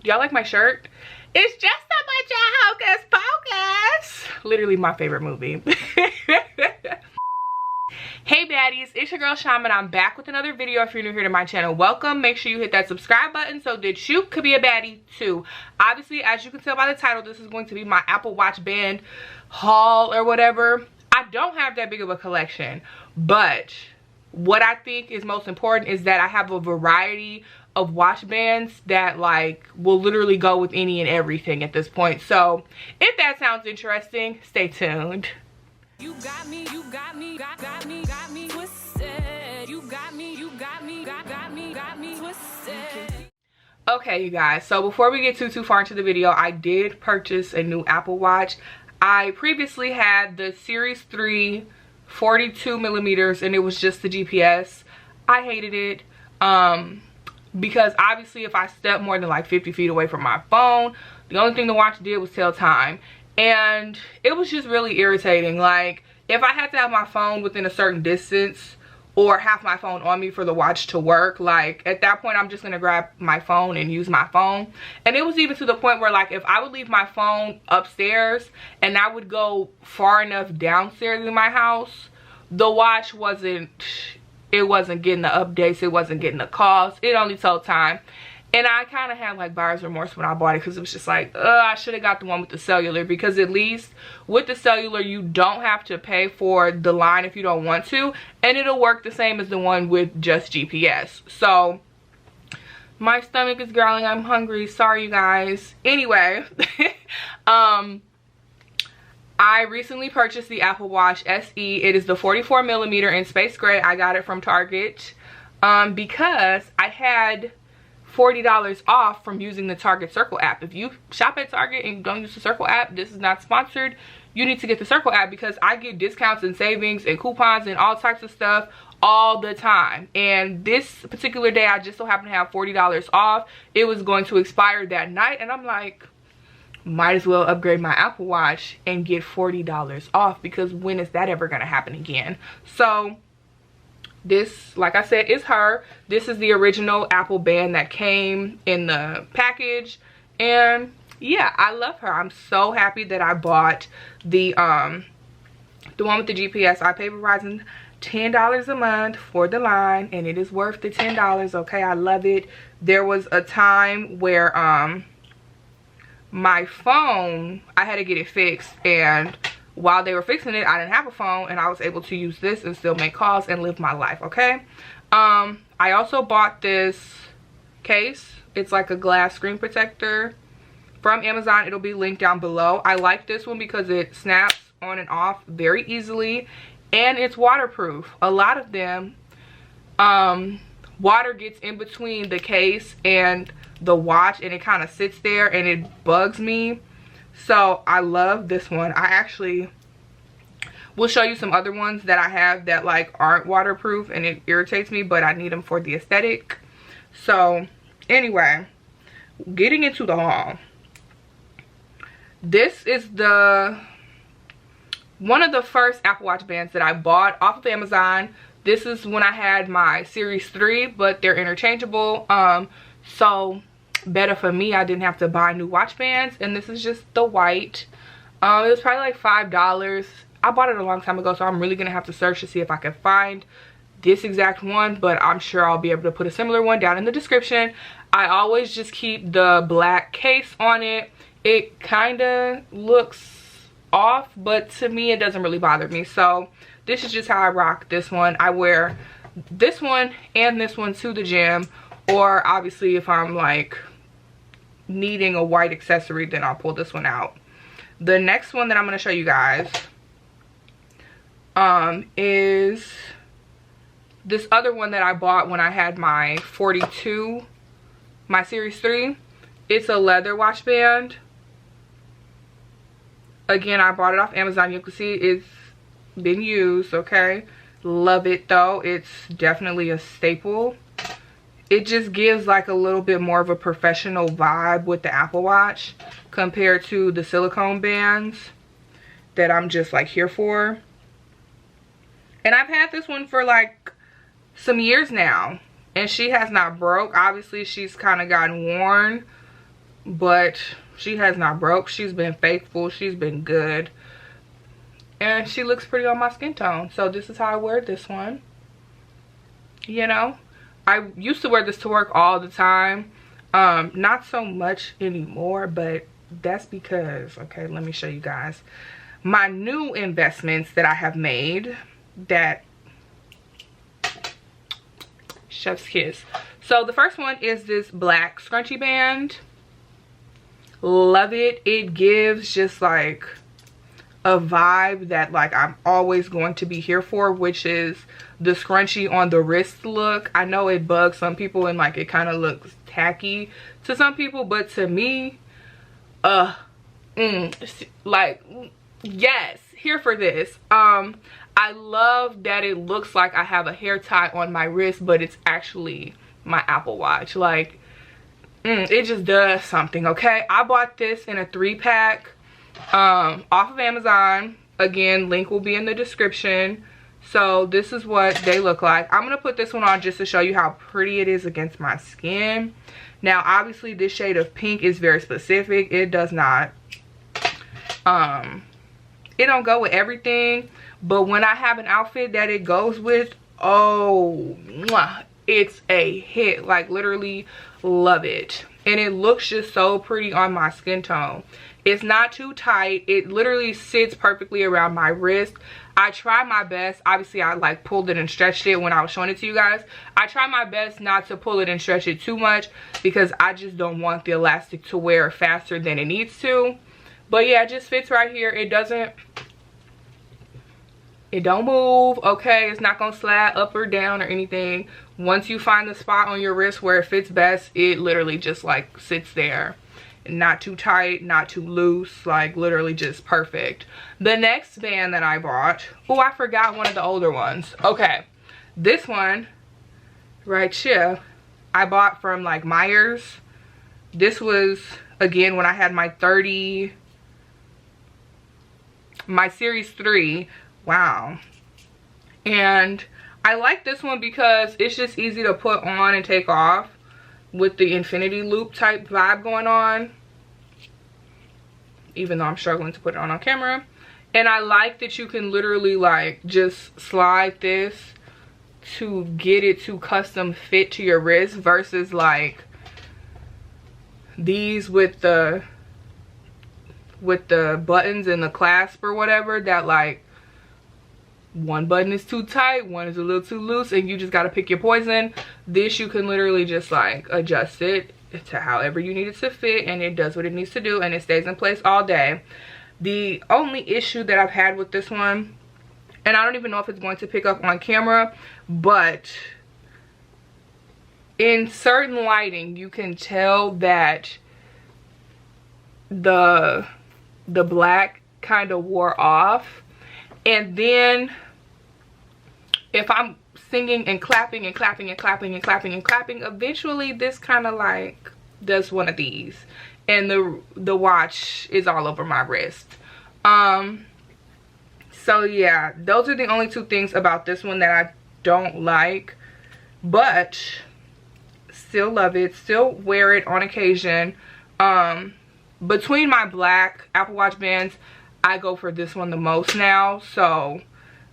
Y'all like my shirt? It's just a bunch of hocus pocus. Literally my favorite movie. Hey baddies, it's your girl Shaman. I'm back with another video. If you're new here to my channel, welcome. Make sure you hit that subscribe button so that you could be a baddie too. Obviously, as you can tell by the title, this is going to be my Apple Watch band haul or whatever. I don't have that big of a collection, but what I think is most important is that I have a variety of watch bands that like will literally go with any and everything at this point. So if that sounds interesting, stay tuned. You got me, you got me, got me twisted. You got me twisted. Okay, you guys, so before we get too far into the video, I did purchase a new Apple Watch. I previously had the Series 3 42 millimeters and it was just the GPS. I hated it because obviously if I stepped more than like 50 feet away from my phone, the only thing the watch did was tell time. And it was just really irritating. Like, if I had to have my phone within a certain distance or have my phone on me for the watch to work, like, at that point, I'm just going to grab my phone and use my phone. And it was even to the point where, like, if I would leave my phone upstairs and I would go far enough downstairs in my house, the watch wasn't getting the updates. It wasn't getting the calls. It only told time. And I kind of had like buyer's remorse when I bought it because it was just like, I should have got the one with the cellular, because at least with the cellular you don't have to pay for the line if you don't want to, and it'll work the same as the one with just GPS. So my stomach is growling. I'm hungry. Sorry you guys. Anyway, I recently purchased the Apple Watch SE. It is the 44 millimeter in space gray. I got it from Target because I had $40 off from using the Target Circle app. If you shop at Target and don't use the Circle app, this is not sponsored, you need to get the Circle app because I get discounts and savings and coupons and all types of stuff all the time. And this particular day I just so happened to have $40 off. It was going to expire that night and I'm like, might as well upgrade my Apple Watch and get $40 off, because when is that ever going to happen again? So this, like I said, is her. This is the original Apple band that came in the package. And yeah, I love her. I'm so happy that I bought the one with the GPS. I pay Verizon $10 a month for the line and it is worth the $10. Okay, I love it. There was a time where my phone, I had to get it fixed, and while they were fixing it, I didn't have a phone and I was able to use this and still make calls and live my life, okay? I also bought this case. It's like a glass screen protector from Amazon. It'll be linked down below. I like this one because it snaps on and off very easily and it's waterproof. A lot of them, water gets in between the case and the watch and it kind of sits there and it bugs me. So I love this one. I actually will show you some other ones that I have that like aren't waterproof and it irritates me, but I need them for the aesthetic. So anyway, getting into the haul. This is one of the first Apple Watch bands that I bought off of Amazon. This is when I had my Series 3, but they're interchangeable. So better for me, I didn't have to buy new watch bands, and this is just the white. It was probably like $5. I bought it a long time ago, so I'm really gonna have to search to see if I can find this exact one, but I'm sure I'll be able to put a similar one down in the description. I always just keep the black case on it. It kind of looks off, but to me it doesn't really bother me. So this is just how I rock this one. I wear this one and this one to the gym, or obviously if I'm like needing a white accessory, then I'll pull this one out. The next one that I'm going to show you guys is this other one that I bought when I had my 42, my Series 3. It's a leather watch band. Again, I bought it off Amazon. You can see it's been used, okay? Love it though. It's definitely a staple. It just gives like a little bit more of a professional vibe with the Apple Watch compared to the silicone bands that I'm just like here for. And I've had this one for like some years now and she has not broke. Obviously she's kind of gotten worn but she has not broke. She's been faithful. She's been good. And she looks pretty on my skin tone. So this is how I wear this one. You know, I used to wear this to work all the time. Not so much anymore, but that's because, okay, let me show you guys my new investments that I have made. That chef's kiss. So the first one is this black scrunchie band. Love it. It gives just like a vibe that like I'm always going to be here for, which is the scrunchie on the wrist look. I know it bugs some people and like it kind of looks tacky to some people, but to me, like, yes, here for this. I love that it looks like I have a hair tie on my wrist, but it's actually my Apple Watch. Like, it just does something. Okay, I bought this in a 3-pack off of Amazon. Again, link will be in the description. So this is what they look like. I'm gonna put this one on just to show you how pretty it is against my skin. Now obviously this shade of pink is very specific. It does not it don't go with everything, but when I have an outfit that it goes with, oh mwah, it's a hit. Like, literally love it. And it looks just so pretty on my skin tone. It's not too tight. It literally sits perfectly around my wrist. I try my best. Obviously, I like pulled it and stretched it when I was showing it to you guys. I try my best not to pull it and stretch it too much because I just don't want the elastic to wear faster than it needs to. But yeah, it just fits right here. It don't move, okay? It's not gonna slide up or down or anything. Once you find the spot on your wrist where it fits best, it literally just like sits there. Not too tight, not too loose, like literally just perfect. The next band that I bought, oh, I forgot one of the older ones. Okay, this one right here I bought from like Myers. This was, again, when I had my series 3. Wow. And I like this one because it's just easy to put on and take off with the infinity loop type vibe going on, even though I'm struggling to put it on camera. And I like that you can literally like just slide this to get it to custom fit to your wrist versus like these with the buttons and the clasp or whatever, that like one button is too tight, one is a little too loose, and you just got to pick your poison. This, you can literally just like adjust it to however you need it to fit, and it does what it needs to do, and it stays in place all day. The only issue that I've had with this one, and I don't even know if it's going to pick up on camera, but in certain lighting you can tell that the black kind of wore off. And then if I'm singing and clapping and clapping and clapping and clapping and clapping, eventually this kind of like does one of these, and the watch is all over my wrist. So yeah, those are the only two things about this one that I don't like, but still love it, still wear it on occasion. Between my black Apple Watch bands, I go for this one the most now. So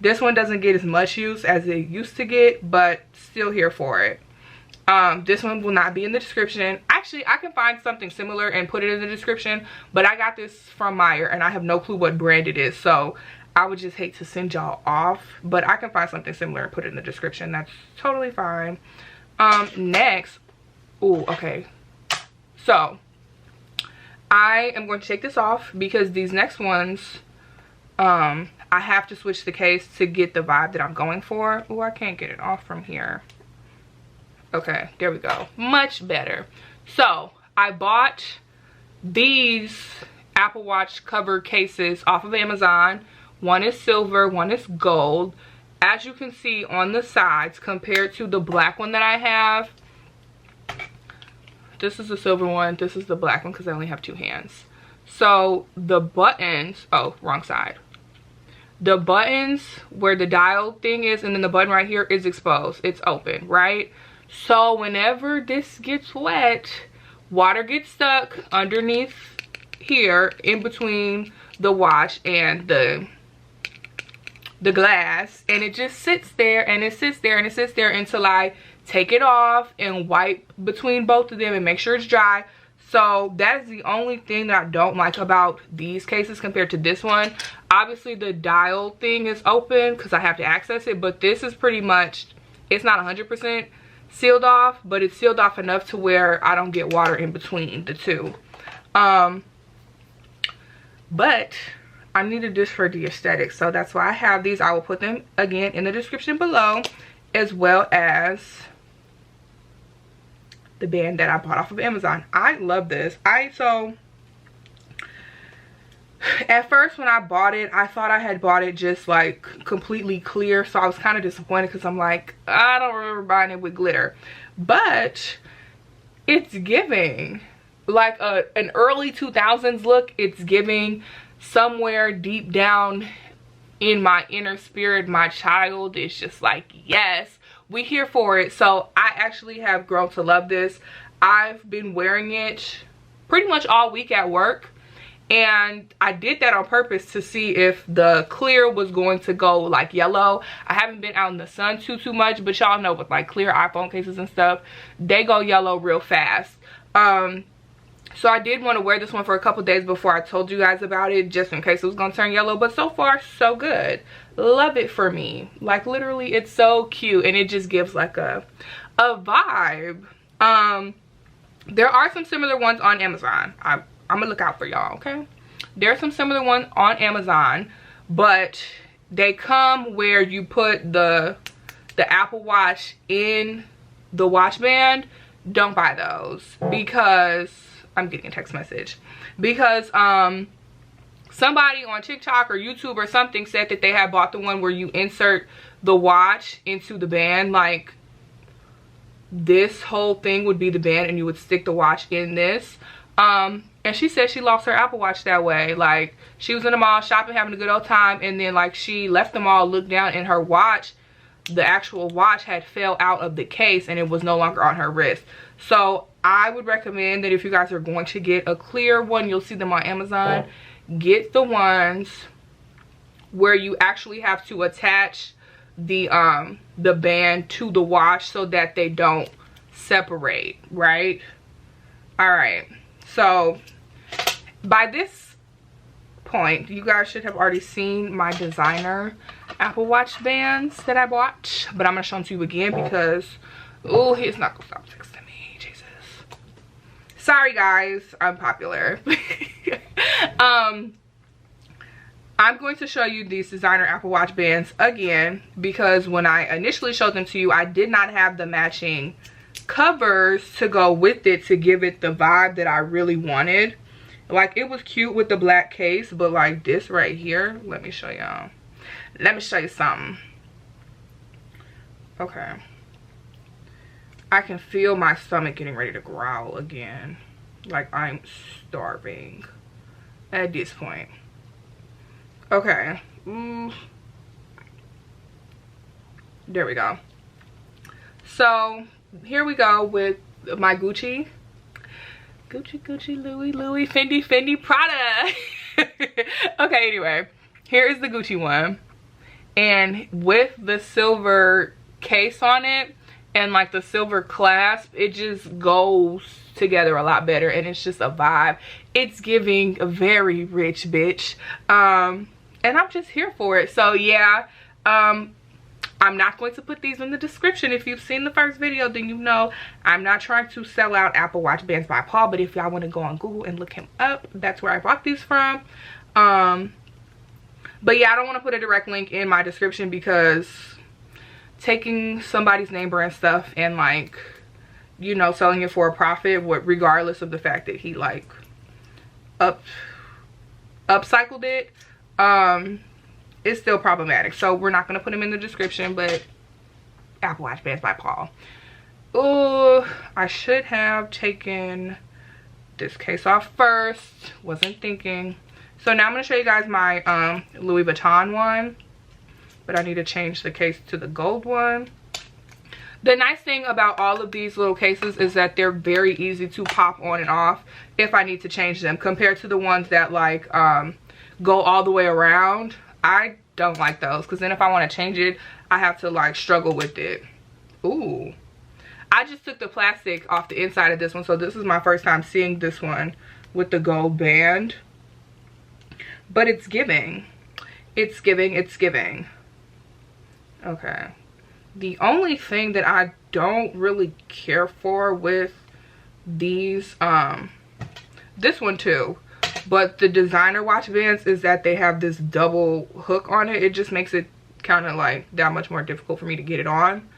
this one doesn't get as much use as it used to get, but still here for it. This one will not be in the description. Actually, I can find something similar and put it in the description, but I got this from Meyer and I have no clue what brand it is, so I would just hate to send y'all off, but I can find something similar and put it in the description. That's totally fine. Next, oh, okay, so I am going to take this off because these next ones, I have to switch the case to get the vibe that I'm going for. Oh, I can't get it off from here. Okay, there we go. Much better. So I bought these Apple Watch cover cases off of Amazon. One is silver, one is gold. As you can see on the sides, compared to the black one that I have, this is the silver one, this is the black one because I only have two hands. So the buttons, oh, wrong side. The buttons where the dial thing is, and then the button right here is exposed. It's open, right? So whenever this gets wet, water gets stuck underneath here in between the watch and the glass, and it just sits there and it sits there and it sits there until I take it off and wipe between both of them and make sure it's dry. So that is the only thing that I don't like about these cases compared to this one. Obviously the dial thing is open because I have to access it, but this is pretty much, it's not 100% sealed off, but it's sealed off enough to where I don't get water in between the two. But I needed this for the aesthetic, so that's why I have these. I will put them again in the description below, as well as the band that I bought off of Amazon. I love this. So at first when I bought it, I thought I had bought it just like completely clear, so I was kind of disappointed because I'm like, I don't remember buying it with glitter. But it's giving like an early 2000s look. It's giving somewhere deep down in my inner spirit, my child is just like, yes, we here for it. So I actually have grown to love this. I've been wearing it pretty much all week at work, and I did that on purpose to see if the clear was going to go like yellow. I haven't been out in the sun too much, but y'all know with like clear iPhone cases and stuff, they go yellow real fast. So I did want to wear this one for a couple days before I told you guys about it, just in case it was going to turn yellow. But so far, so good. Love it for me. Like, literally, it's so cute. And it just gives, like, a vibe. There are some similar ones on Amazon. I'm going to look out for y'all, okay? There are some similar ones on Amazon. But they come where you put the Apple Watch in the watch band. Don't buy those because... I'm getting a text message because somebody on TikTok or YouTube or something said that they had bought the one where you insert the watch into the band. Like, this whole thing would be the band and you would stick the watch in this. And she said she lost her Apple Watch that way. Like, she was in the mall shopping, having a good old time, and then like she left the mall, looked down, and her watch, the actual watch, had fell out of the case and it was no longer on her wrist. So I would recommend that if you guys are going to get a clear one, you'll see them on Amazon, get the ones where you actually have to attach the band to the watch so that they don't separate, right? All right, so by this point, you guys should have already seen my designer Apple Watch bands that I bought, but I'm gonna show them to you again because, oh, he's not gonna stop texting me. Jesus, sorry guys, I'm popular. I'm going to show you these designer Apple Watch bands again because when I initially showed them to you, I did not have the matching covers to go with it to give it the vibe that I really wanted. Like, it was cute with the black case, but like this right here, let me show y'all. Let me show you something. Okay. I can feel my stomach getting ready to growl again. Like, I'm starving at this point. Okay. There we go. So, here we go with my Gucci. Gucci, Louis, Fendi, Prada. Okay, anyway. Here is the Gucci one. And with the silver case on it and like the silver clasp, it just goes together a lot better. And it's just a vibe. It's giving a very rich bitch. And I'm just here for it. So yeah, I'm not going to put these in the description. If you've seen the first video, then you know I'm not trying to sell out Apple Watch bands by Paul. But if y'all want to go on Google and look him up, that's where I bought these from. But yeah, I don't want to put a direct link in my description because taking somebody's name brand stuff and like, you know, selling it for a profit, regardless of the fact that he like upcycled it, it's still problematic. So we're not going to put them in the description, but Apple Watch bands by Paul. Oh, I should have taken this case off first. Wasn't thinking. So now I'm going to show you guys my Louis Vuitton one. But I need to change the case to the gold one. The nice thing about all of these little cases is that they're very easy to pop on and off if I need to change them, compared to the ones that like go all the way around. I don't like those, because then if I want to change it, I have to like struggle with it. Ooh, I just took the plastic off the inside of this one, so this is my first time seeing this one with the gold band. But it's giving. It's giving, it's giving. Okay. The only thing that I don't really care for with these, this one too, but the designer watch bands, is that they have this double hook on it. It just makes it kind of like that much more difficult for me to get it on.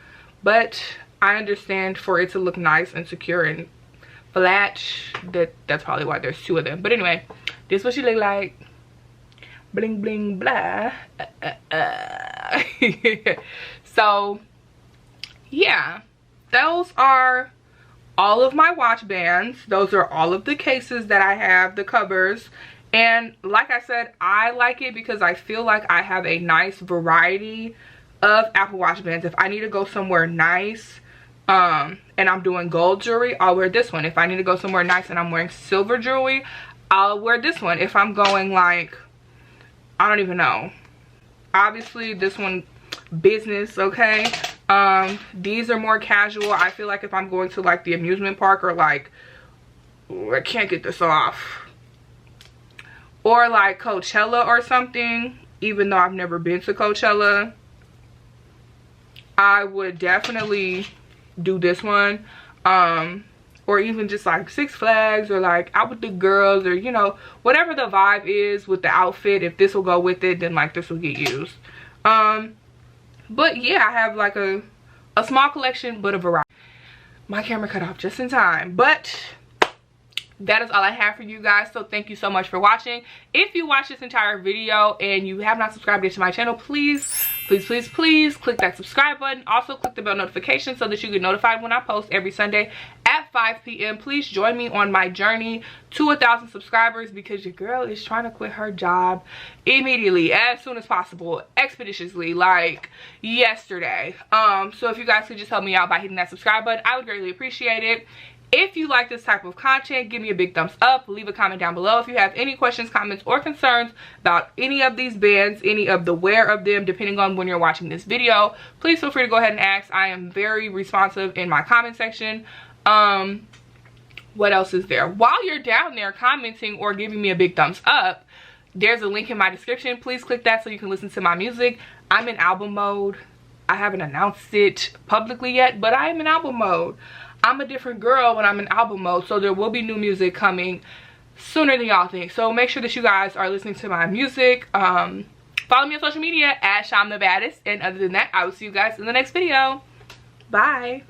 But I understand, for it to look nice and secure and flat, that's probably why there's two of them. But anyway, this is what she look like. Bling bling blah. So yeah, those are all of my watch bands. Those are all of the cases that I have, the covers. And like I said, I like it because I feel like I have a nice variety of Apple Watch bands. If I need to go somewhere nice and I'm doing gold jewelry, I'll wear this one. If I need to go somewhere nice and I'm wearing silver jewelry, I'll wear this one. If I'm going like, I don't even know, obviously this one business, okay. These are more casual. I feel like if I'm going to like the amusement park, or like, ooh, I can't get this off, or like Coachella or something, even though I've never been to Coachella, I would definitely do this one. Or even just like Six Flags, or like out with the girls, or you know, whatever the vibe is with the outfit. If this will go with it, then like this will get used. But yeah, I have like a small collection, but a variety. My camera cut off just in time, but that is all I have for you guys. So thank you so much for watching. If you watched this entire video and you have not subscribed yet to my channel, please click that subscribe button. Also click the bell notification so that you get notified when I post every Sunday at 5 p.m. Please join me on my journey to 1,000 subscribers, because your girl is trying to quit her job immediately, as soon as possible, expeditiously, like yesterday. So if you guys could just help me out by hitting that subscribe button, I would greatly appreciate it. If you like this type of content, give me a big thumbs up. Leave a comment down below if you have any questions, comments, or concerns about any of these bands, any of the wear of them, depending on when you're watching this video. Please feel free to go ahead and ask. I am very responsive in my comment section. What else is there? While you're down there commenting or giving me a big thumbs up, there's a link in my description. Please click that so you can listen to my music. I'm in album mode. I haven't announced it publicly yet, but I am in album mode. I'm a different girl when I'm in album mode, so there will be new music coming sooner than y'all think. So make sure that you guys are listening to my music. Follow me on social media at Sham the Baddest. And other than that, I will see you guys in the next video. Bye.